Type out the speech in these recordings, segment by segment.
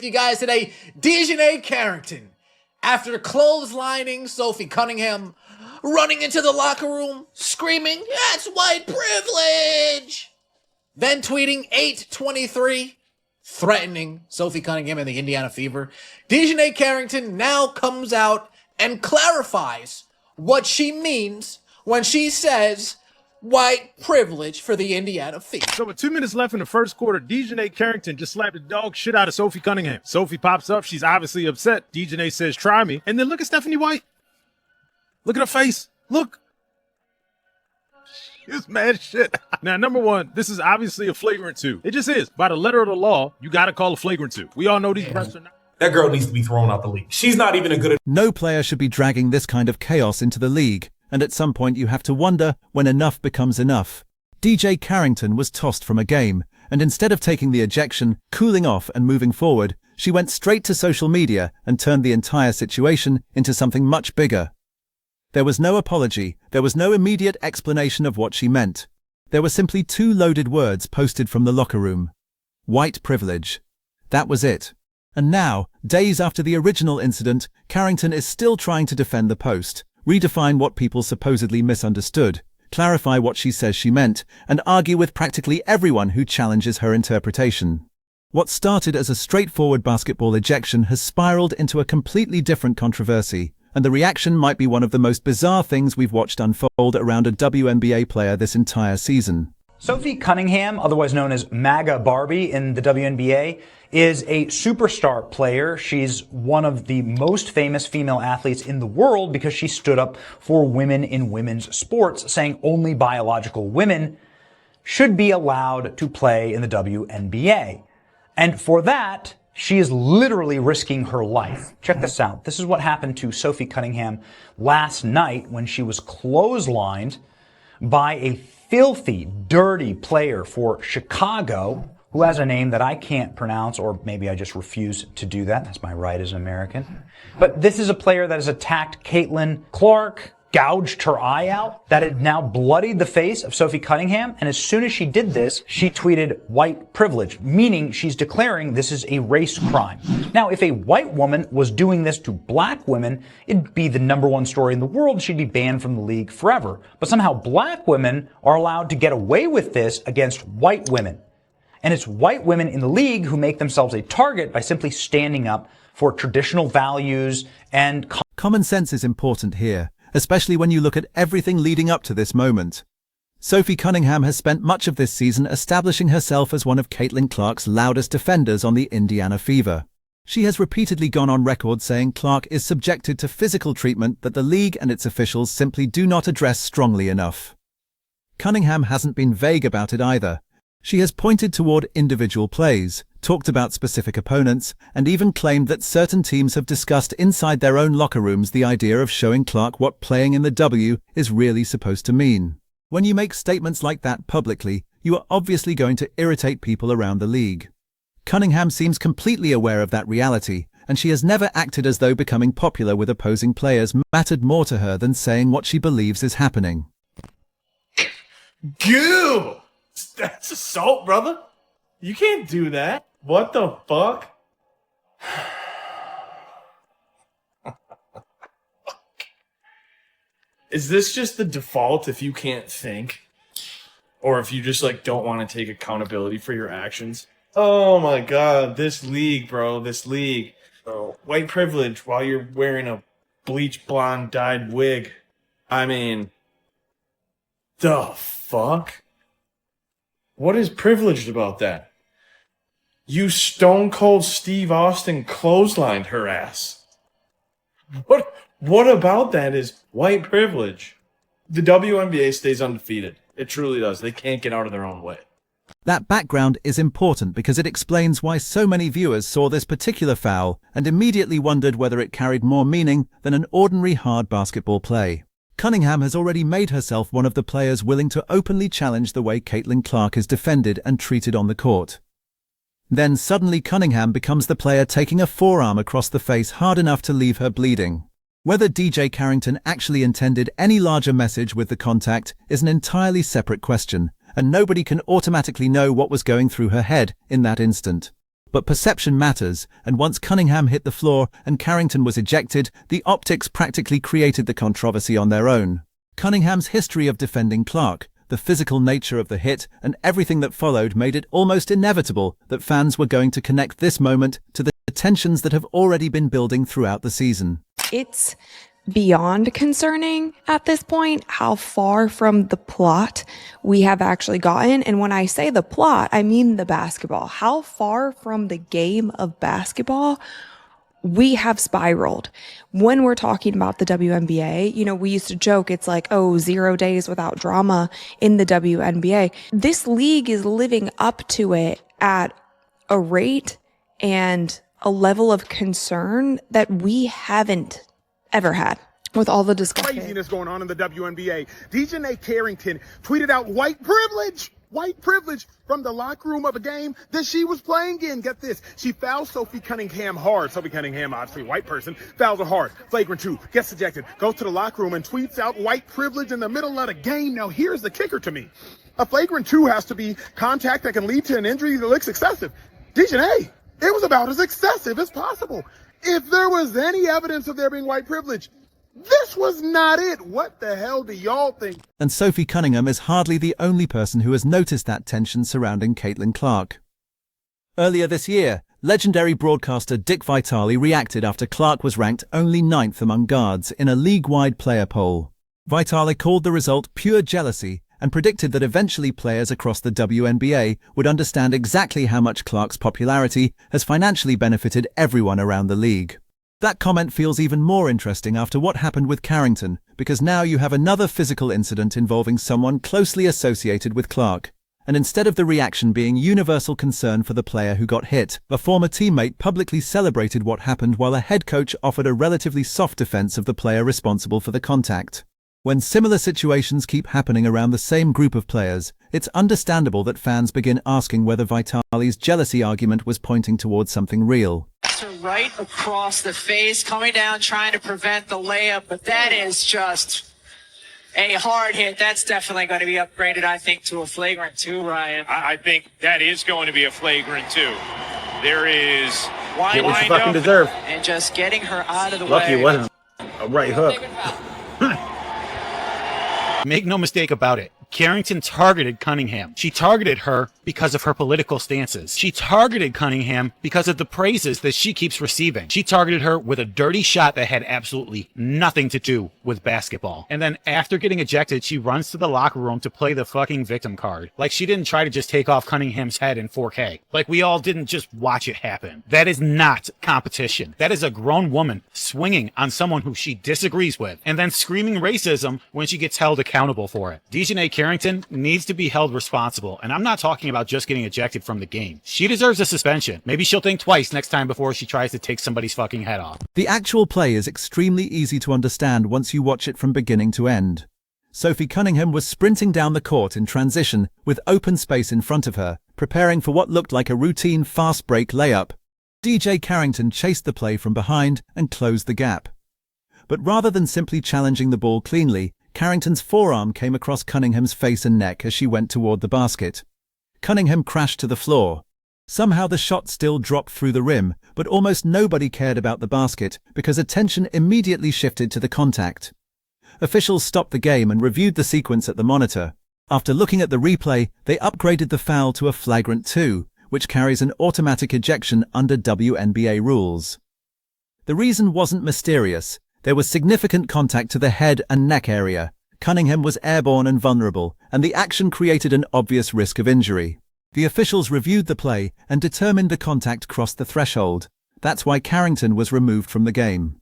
with you guys today. DiJonai Carrington, after clotheslining Sophie Cunningham, running into the locker room, screaming, "That's white privilege!" Then tweeting 8/23, threatening Sophie Cunningham and the Indiana Fever. DiJonai Carrington now comes out and clarifies what she means when she says white privilege for the Indiana Fever. So with 2 minutes left in the first quarter, DiJonai Carrington just slapped the dog shit out of Sophie Cunningham. Sophie pops up. She's obviously upset. DiJonai says, "Try me." And then look at Stephanie White. Look at her face. Look. She's mad as shit. Now, number one, this is obviously a flagrant 2. It just is. By the letter of the law, you got to call a flagrant 2. We all know these refs are not. That girl needs to be thrown out the league. She's not even a good. No player should be dragging this kind of chaos into the league, and at some point you have to wonder when enough becomes enough. DJ Carrington was tossed from a game, and instead of taking the ejection, cooling off and moving forward, she went straight to social media and turned the entire situation into something much bigger. There was no apology, there was no immediate explanation of what she meant. There were simply 2 loaded words posted from the locker room. White privilege. That was it. And now, days after the original incident, Carrington is still trying to defend the post, redefine what people supposedly misunderstood, clarify what she says she meant, and argue with practically everyone who challenges her interpretation. What started as a straightforward basketball ejection has spiraled into a completely different controversy, and the reaction might be one of the most bizarre things we've watched unfold around a WNBA player this entire season. Sophie Cunningham, otherwise known as MAGA Barbie in the WNBA, is a superstar player. She's one of the most famous female athletes in the world because she stood up for women in women's sports, saying only biological women should be allowed to play in the WNBA. And for that, she is literally risking her life. Check this out. This is what happened to Sophie Cunningham last night when she was clotheslined by a filthy, dirty player for Chicago who has a name that I can't pronounce, or maybe I just refuse to do that. That's my right as an American. But this is a player that has attacked Caitlin Clark, gouged her eye out, that had now bloodied the face of Sophie Cunningham. And as soon as she did this, she tweeted white privilege, meaning she's declaring this is a race crime. Now, if a white woman was doing this to black women, it'd be the #1 story in the world. She'd be banned from the league forever. But somehow black women are allowed to get away with this against white women. And it's white women in the league who make themselves a target by simply standing up for traditional values and common sense is important here, especially when you look at everything leading up to this moment. Sophie Cunningham has spent much of this season establishing herself as one of Caitlin Clark's loudest defenders on the Indiana Fever. She has repeatedly gone on record saying Clark is subjected to physical treatment that the league and its officials simply do not address strongly enough. Cunningham hasn't been vague about it either. She has pointed toward individual plays, talked about specific opponents, and even claimed that certain teams have discussed inside their own locker rooms the idea of showing Clark what playing in the W is really supposed to mean. When you make statements like that publicly, you are obviously going to irritate people around the league. Cunningham seems completely aware of that reality, and she has never acted as though becoming popular with opposing players mattered more to her than saying what she believes is happening. Goo! That's assault, brother. You can't do that. What the fuck? Is this just the default if you can't think? Or if you just like don't want to take accountability for your actions? Oh my god, this league, bro, this league. Bro, white privilege while you're wearing a bleach blonde dyed wig. I mean, the fuck? What is privileged about that? You stone cold Steve Austin clotheslined her ass. What about that is white privilege? The WNBA stays undefeated. It truly does. They can't get out of their own way. That background is important because it explains why so many viewers saw this particular foul and immediately wondered whether it carried more meaning than an ordinary hard basketball play. Cunningham has already made herself one of the players willing to openly challenge the way Caitlin Clark is defended and treated on the court. Then suddenly Cunningham becomes the player taking a forearm across the face hard enough to leave her bleeding. Whether DJ Carrington actually intended any larger message with the contact is an entirely separate question, and nobody can automatically know what was going through her head in that instant. But perception matters, and once Cunningham hit the floor and Carrington was ejected, the optics practically created the controversy on their own. Cunningham's history of defending Clark, the physical nature of the hit, and everything that followed made it almost inevitable that fans were going to connect this moment to the tensions that have already been building throughout the season. It's beyond concerning at this point how far from the plot we have actually gotten. And when I say the plot, I mean the basketball. How far from the game of basketball we have spiraled. When we're talking about the WNBA, you know, we used to joke, it's like, oh, 0 days without drama in the WNBA. This league is living up to it at a rate and a level of concern that we haven't ever had with all the discussion. Craziness going on in the WNBA. DiJonai Carrington tweeted out white privilege from the locker room of a game that she was playing in. Get this. She fouls Sophie Cunningham hard. Sophie Cunningham, obviously a white person, fouls her hard. Flagrant 2, gets ejected, goes to the locker room and tweets out white privilege in the middle of the game. Now here's the kicker to me. A flagrant 2 has to be contact that can lead to an injury that looks excessive. DiJonai, it was about as excessive as possible. If there was any evidence of there being white privilege, this was not it. What the hell do y'all think? And Sophie Cunningham is hardly the only person who has noticed that tension surrounding Caitlin Clark. Earlier this year, legendary broadcaster Dick Vitale reacted after Clark was ranked only 9th among guards in a league-wide player poll. Vitale called the result pure jealousy and predicted that eventually players across the WNBA would understand exactly how much Clark's popularity has financially benefited everyone around the league. That comment feels even more interesting after what happened with Carrington, because now you have another physical incident involving someone closely associated with Clark. And instead of the reaction being universal concern for the player who got hit, a former teammate publicly celebrated what happened while a head coach offered a relatively soft defense of the player responsible for the contact. When similar situations keep happening around the same group of players, it's understandable that fans begin asking whether Vitale's jealousy argument was pointing towards something real. Right across the face, coming down, trying to prevent the layup, but that is just a hard hit. That's definitely going to be upgraded, I think, to a flagrant 2, Ryan. I think that is going to be a flagrant 2. There is get what you fucking deserve. And just getting her out of the Lucky way. it wasn't a right hook. Make no mistake about it. Carrington targeted Cunningham. She targeted her because of her political stances. She targeted Cunningham because of the praises that she keeps receiving. She targeted her with a dirty shot that had absolutely nothing to do with basketball. And then after getting ejected, she runs to the locker room to play the fucking victim card. Like she didn't try to just take off Cunningham's head in 4K. Like we all didn't just watch it happen. That is not competition. That is a grown woman swinging on someone who she disagrees with and then screaming racism when she gets held accountable for it. DiJonai Carrington needs to be held responsible, and I'm not talking about just getting ejected from the game. She deserves a suspension. Maybe she'll think twice next time before she tries to take somebody's fucking head off. The actual play is extremely easy to understand once you watch it from beginning to end. Sophie Cunningham was sprinting down the court in transition with open space in front of her, preparing for what looked like a routine fast break layup. DJ Carrington chased the play from behind and closed the gap. But rather than simply challenging the ball cleanly, Carrington's forearm came across Cunningham's face and neck as she went toward the basket. Cunningham crashed to the floor. Somehow the shot still dropped through the rim, but almost nobody cared about the basket because attention immediately shifted to the contact. Officials stopped the game and reviewed the sequence at the monitor. After looking at the replay, they upgraded the foul to a flagrant 2, which carries an automatic ejection under WNBA rules. The reason wasn't mysterious. There was significant contact to the head and neck area. Cunningham was airborne and vulnerable, and the action created an obvious risk of injury. The officials reviewed the play and determined the contact crossed the threshold. That's why Carrington was removed from the game.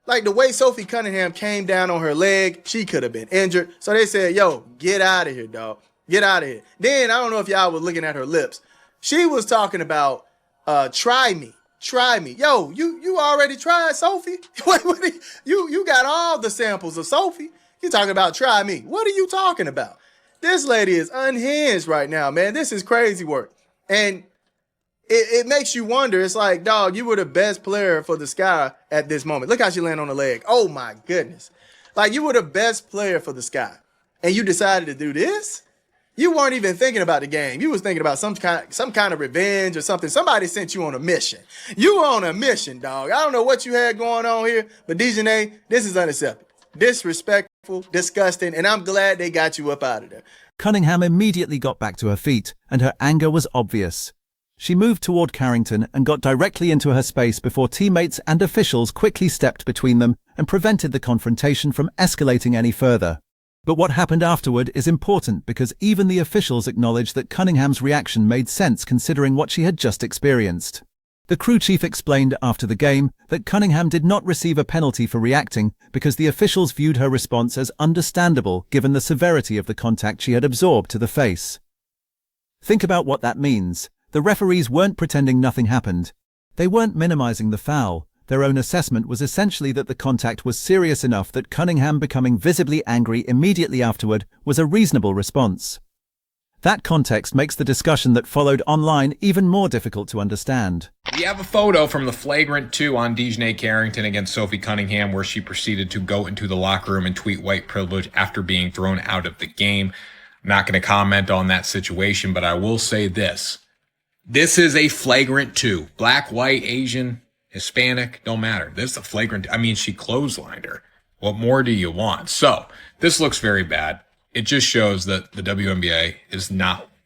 Like the way Sophie Cunningham came down on her leg, she could have been injured. So they said, yo, get out of here, dog. Get out of here. Then, I don't know if y'all was looking at her lips. She was talking about, try me. Try me. Yo, you already tried Sophie? You got all the samples of Sophie. You talking about try me. What are you talking about? This lady is unhinged right now, man. This is crazy work. And it makes you wonder. It's like, dog, you were the best player for the Sky at this moment. Look how she landed on the leg. Oh, my goodness. Like, you were the best player for the Sky. And you decided to do this? You weren't even thinking about the game. You was thinking about some kind of revenge or something. Somebody sent you on a mission. You were on a mission, dog. I don't know what you had going on here, but DiJonai, this is unacceptable. Disrespectful, disgusting, and I'm glad they got you up out of there. Cunningham immediately got back to her feet, and her anger was obvious. She moved toward Carrington and got directly into her space before teammates and officials quickly stepped between them and prevented the confrontation from escalating any further. But what happened afterward is important because even the officials acknowledged that Cunningham's reaction made sense considering what she had just experienced. The crew chief explained after the game that Cunningham did not receive a penalty for reacting because the officials viewed her response as understandable given the severity of the contact she had absorbed to the face. Think about what that means. The referees weren't pretending nothing happened. They weren't minimizing the foul. Their own assessment was essentially that the contact was serious enough that Cunningham becoming visibly angry immediately afterward was a reasonable response. That context makes the discussion that followed online even more difficult to understand. We have a photo from the flagrant 2 on DiJonai Carrington against Sophie Cunningham where she proceeded to go into the locker room and tweet white privilege after being thrown out of the game. I'm not going to comment on that situation, but I will say this. This is a flagrant 2. Black, white, Asian, Hispanic, don't matter. This is a flagrant. I mean, she clotheslined her. What more do you want? So this looks very bad. It just shows that the WNBA is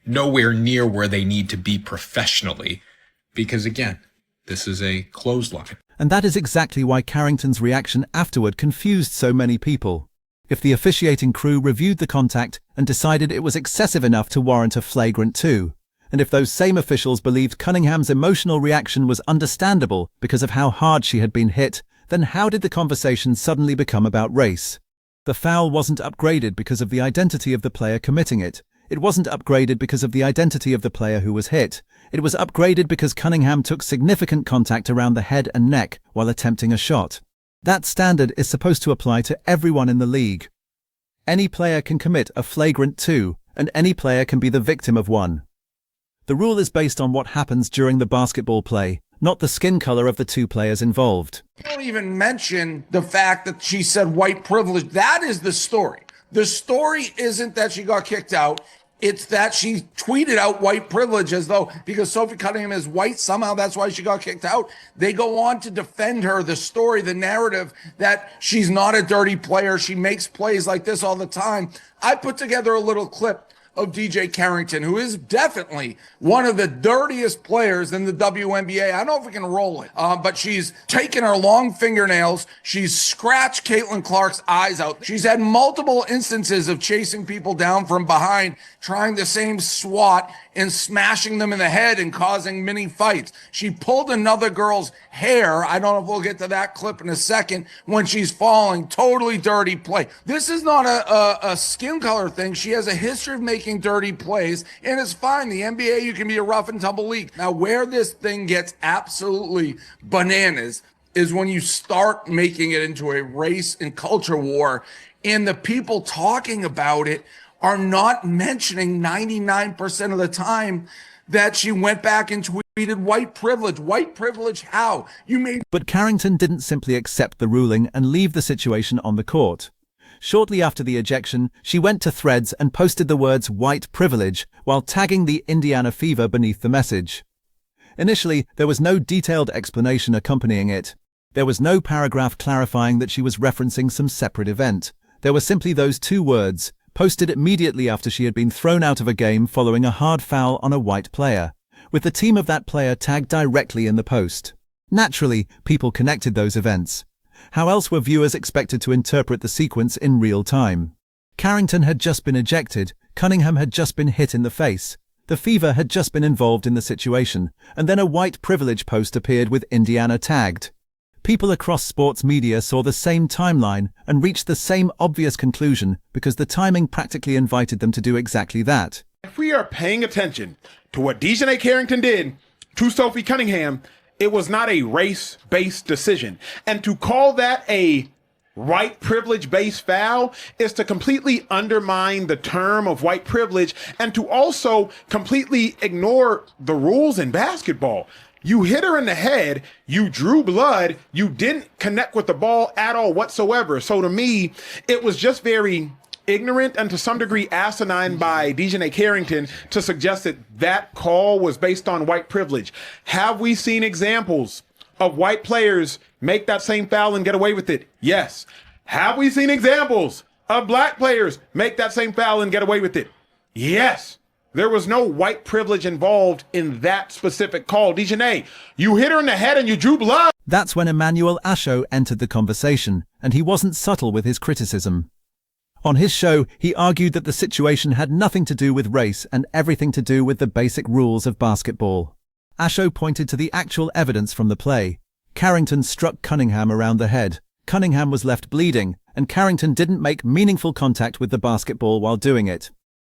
nowhere near where they need to be professionally because, again, this is a clothesline. And that is exactly why Carrington's reaction afterward confused so many people. If the officiating crew reviewed the contact and decided it was excessive enough to warrant a flagrant 2, and if those same officials believed Cunningham's emotional reaction was understandable because of how hard she had been hit, then how did the conversation suddenly become about race? The foul wasn't upgraded because of the identity of the player committing it. It wasn't upgraded because of the identity of the player who was hit. It was upgraded because Cunningham took significant contact around the head and neck while attempting a shot. That standard is supposed to apply to everyone in the league. Any player can commit a flagrant 2, and any player can be the victim of one. The rule is based on what happens during the basketball play, not the skin color of the two players involved. Don't even mention the fact that she said white privilege. That is the story. The story isn't that she got kicked out. It's that she tweeted out white privilege as though because Sophie Cunningham is white, somehow that's why she got kicked out. They go on to defend her, the story, the narrative that she's not a dirty player. She makes plays like this all the time. I put together a little clip of DiJonai Carrington, who is definitely one of the dirtiest players in the WNBA. I don't know if we can roll it, but she's taken her long fingernails. She's scratched Caitlin Clark's eyes out. She's had multiple instances of chasing people down from behind, trying the same swat and smashing them in the head and causing mini fights. She pulled another girl's hair. I don't know if we'll get to that clip in a second when she's falling. Totally dirty play. This is not a skin color thing. She has a history of making dirty plays, and it's fine. The NBA, you can be a rough and tumble league. Now, where this thing gets absolutely bananas is when you start making it into a race and culture war, and the people talking about it are not mentioning 99% of the time that she went back and tweeted white privilege. White privilege how? But Carrington didn't simply accept the ruling and leave the situation on the court. Shortly after the ejection, she went to Threads and posted the words white privilege while tagging the Indiana Fever beneath the message. Initially, there was no detailed explanation accompanying it. There was no paragraph clarifying that she was referencing some separate event. There were simply those 2 words, posted immediately after she had been thrown out of a game following a hard foul on a white player, with the team of that player tagged directly in the post. Naturally, people connected those events. How else were viewers expected to interpret the sequence in real time? Carrington had just been ejected, Cunningham had just been hit in the face, the Fever had just been involved in the situation, and then a white privilege post appeared with Indiana tagged. People across sports media saw the same timeline and reached the same obvious conclusion because the timing practically invited them to do exactly that. If we are paying attention to what DiJonai Carrington did to Sophie Cunningham, it was not a race-based decision. And to call that a white privilege-based foul is to completely undermine the term of white privilege and to also completely ignore the rules in basketball. You hit her in the head, you drew blood, you didn't connect with the ball at all whatsoever. So to me, it was just very ignorant and to some degree asinine by DiJonai Carrington to suggest that that call was based on white privilege. Have we seen examples of white players make that same foul and get away with it? Yes. Have we seen examples of black players make that same foul and get away with it? Yes. There was no white privilege involved in that specific call. DiJonai, you hit her in the head and you drew blood. That's when Emmanuel Acho entered the conversation, and he wasn't subtle with his criticism. On his show, he argued that the situation had nothing to do with race and everything to do with the basic rules of basketball. Acho pointed to the actual evidence from the play. Carrington struck Cunningham around the head. Cunningham was left bleeding, and Carrington didn't make meaningful contact with the basketball while doing it.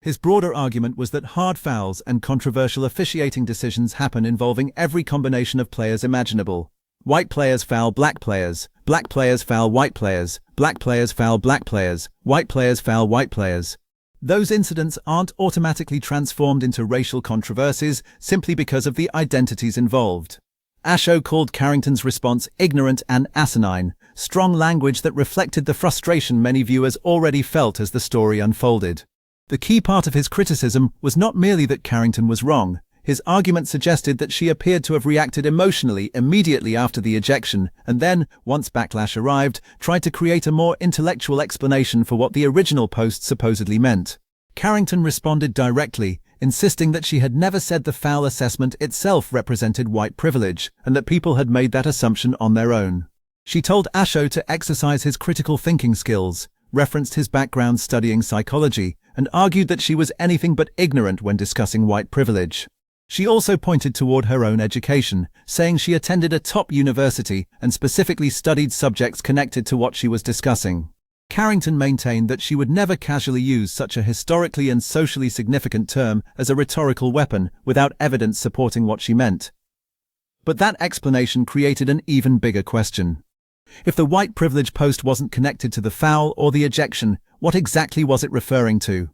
His broader argument was that hard fouls and controversial officiating decisions happen involving every combination of players imaginable. White players foul black players foul white players, black players foul black players, white players foul white players. Those incidents aren't automatically transformed into racial controversies simply because of the identities involved. Acho called Carrington's response ignorant and asinine, strong language that reflected the frustration many viewers already felt as the story unfolded. The key part of his criticism was not merely that Carrington was wrong. His argument suggested that she appeared to have reacted emotionally immediately after the ejection, and then, once backlash arrived, tried to create a more intellectual explanation for what the original post supposedly meant. Carrington responded directly, insisting that she had never said the foul assessment itself represented white privilege, and that people had made that assumption on their own. She told Acho to exercise his critical thinking skills, referenced his background studying psychology, and argued that she was anything but ignorant when discussing white privilege. She also pointed toward her own education, saying she attended a top university and specifically studied subjects connected to what she was discussing. Carrington maintained that she would never casually use such a historically and socially significant term as a rhetorical weapon without evidence supporting what she meant. But that explanation created an even bigger question. If the white privilege post wasn't connected to the foul or the ejection, what exactly was it referring to?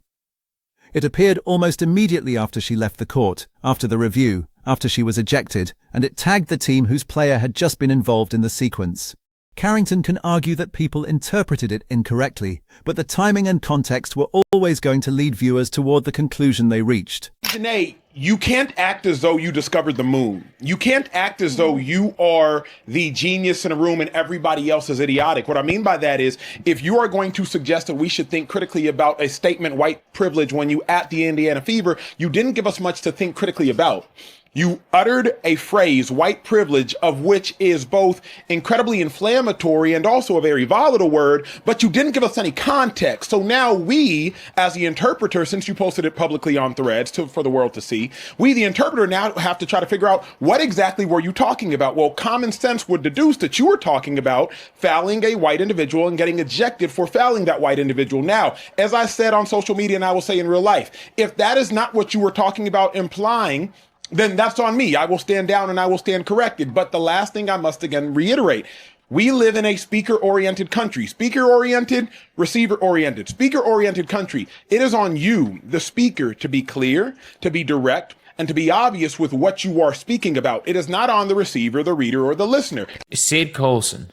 It appeared almost immediately after she left the court, after the review, after she was ejected, and it tagged the team whose player had just been involved in the sequence. Carrington can argue that people interpreted it incorrectly, but the timing and context were always going to lead viewers toward the conclusion they reached. DiJonai, you can't act as though you discovered the moon. You can't act as though you are the genius in a room and everybody else is idiotic. What I mean by that is, if you are going to suggest that we should think critically about a statement white privilege when you at the Indiana Fever, you didn't give us much to think critically about. You uttered a phrase, white privilege, of which is both incredibly inflammatory and also a very volatile word, but you didn't give us any context. So now we, as the interpreter, since you posted it publicly on Threads for the world to see, we, the interpreter, now have to try to figure out what exactly were you talking about? Well, common sense would deduce that you were talking about fouling a white individual and getting ejected for fouling that white individual. Now, as I said on social media and I will say in real life, if that is not what you were talking about implying, then that's on me. I will stand down and I will stand corrected. But the last thing I must again reiterate, we live in a speaker-oriented country. Speaker-oriented, receiver-oriented. Speaker-oriented country. It is on you, the speaker, to be clear, to be direct, and to be obvious with what you are speaking about. It is not on the receiver, the reader, or the listener. Sid Colson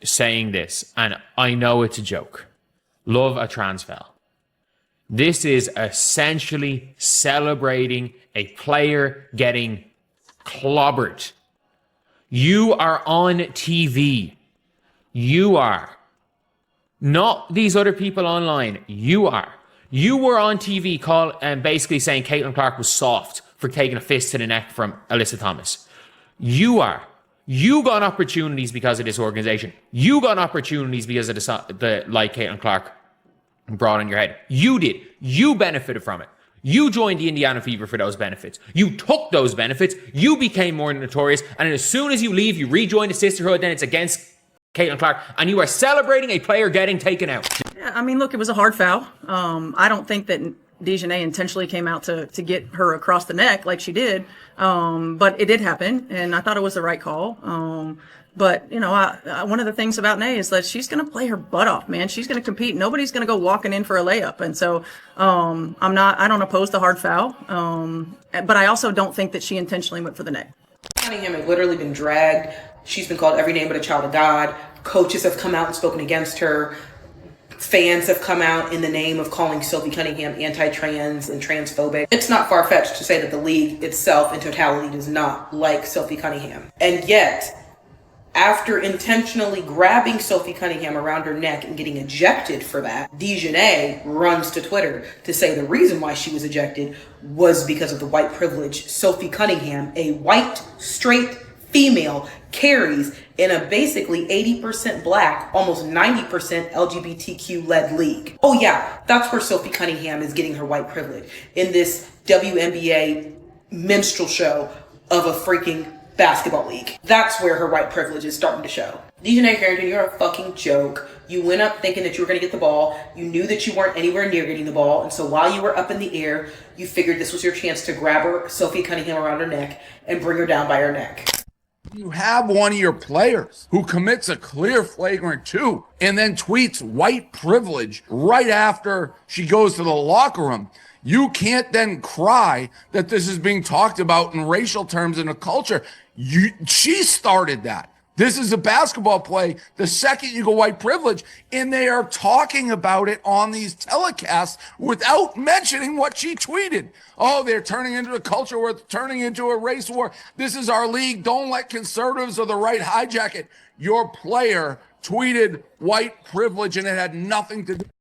is saying this, and I know it's a joke. Love a trans foul. This is essentially celebrating a player getting clobbered. You are on TV. You are. Not these other people online. You are. You were on TV basically saying Caitlin Clark was soft for taking a fist to the neck from Alyssa Thomas. You are. You got opportunities because of this organization. You got opportunities because of the like Caitlin Clark brought on your head. You did. You benefited from it. You joined the Indiana Fever for those benefits. You took those benefits. You became more notorious. And as soon as you leave, you rejoin the sisterhood. Then it's against Caitlin Clark. And you are celebrating a player getting taken out. Yeah, I mean, look, it was a hard foul. I don't think that DiJonai intentionally came out to get her across the neck like she did. But it did happen. And I thought it was the right call. But, you know, one of the things about Nay is that she's going to play her butt off, man. She's going to compete. Nobody's going to go walking in for a layup. And so I don't oppose the hard foul. But I also don't think that she intentionally went for the neck. Cunningham has literally been dragged. She's been called every name but a child of God. Coaches have come out and spoken against her. fans have come out in the name of calling Sophie Cunningham anti-trans and transphobic. It's not far-fetched to say that the league itself in totality does not like Sophie Cunningham. And yet, after intentionally grabbing Sophie Cunningham around her neck and getting ejected for that, DiJonai runs to Twitter to say the reason why she was ejected was because of the white privilege Sophie Cunningham, a white, straight female, carries in a basically 80% black, almost 90% LGBTQ-led league. Oh yeah, that's where Sophie Cunningham is getting her white privilege, in this WNBA minstrel show of a freaking basketball league. That's where her white privilege is starting to show. DiJonai Carrington, you're a fucking joke. You went up thinking that you were going to get the ball. You knew that you weren't anywhere near getting the ball. And so while you were up in the air, you figured this was your chance to grab her, Sophie Cunningham, around her neck and bring her down by her neck. You have one of your players who commits a clear flagrant 2 and then tweets white privilege right after she goes to the locker room. You can't then cry that this is being talked about in racial terms in a culture. She started that. This is a basketball play. The second you go white privilege, and they are talking about it on these telecasts without mentioning what she tweeted. Oh, they're turning into a culture where it's turning into a race war. This is our league. Don't let conservatives or the right hijack it. Your player tweeted white privilege, and it had nothing to do